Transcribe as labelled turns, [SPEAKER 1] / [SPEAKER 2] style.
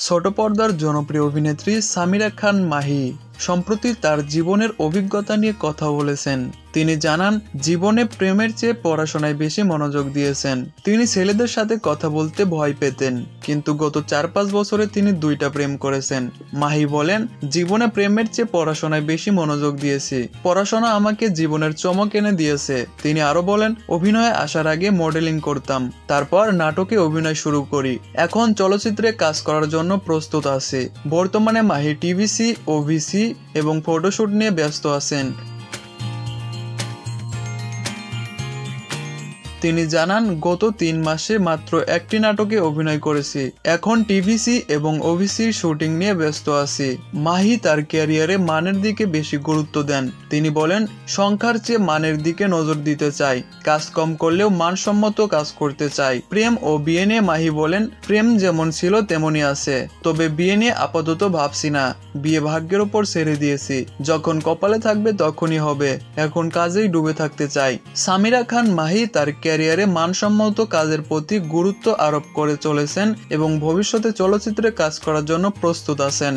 [SPEAKER 1] ছোট পর্দার জনপ্রিয় অভিনেত্রী সামিরা খান মাহি সম্প্রতি তার জীবনের অভিজ্ঞতা নিয়ে কথা বলেছেন। তিনি জানান, জীবনে প্রেমের চেয়ে পড়াশোনায় বেশি মনোযোগ দিয়েছেন। তিনি ছেলেদের সাথে কথা বলতে ভয় পেতেন, কিন্তু গত 4-5 বছরে তিনি 2টা প্রেম করেছেন। মাহি বলেন, জীবনে প্রেমের চেয়ে পড়াশোনায় বেশি মনোযোগ দিয়েছি। পড়াশোনা আমাকে জীবনের চমক এনে দিয়েছে। তিনি আরো বলেন, অভিনয়ে আসার আগে মডেলিং করতাম, তারপর নাটকে অভিনয় শুরু করি। এখন চলচ্চিত্রে কাজ করার জন্য প্রস্তুত আছি। বর্তমানে মাহি টিভিসি, ওভিসি এবং ফটোশুট নিয়ে ব্যস্ত আছেন। তিনি জানান, গত 3 মাসে মাত্র একটি নাটকে অভিনয় করেছি। এখন টিভিসি এবং ওভিসির শুটিং নিয়ে ব্যস্ত আছি। মাহি তার ক্যারিয়ারে মানের দিকে বেশি গুরুত্ব দেন। তিনি বলেন, সংখ্যার চেয়ে মানের দিকে নজর দিতে চাই। কাজ কম করলেও মানসম্মত কাজ করতে চাই। প্রেম ও বিয়ে নিয়ে মাহি বলেন, প্রেম যেমন ছিল তেমনই আছে, তবে বিয়ে নিয়ে আপাতত ভাবছি না। বিয়ে ভাগ্যের উপর ছেড়ে দিয়েছি। যখন কপালে থাকবে তখনই হবে। এখন কাজেই ডুবে থাকতে চাই। সামিরা খান মাহি তার ক্যারিয়ারে মানসম্মত কাজের প্রতি গুরুত্ব আরোপ করে চলেছেন এবং ভবিষ্যতে চলচ্চিত্রে কাজ করার জন্য প্রস্তুত আছেন।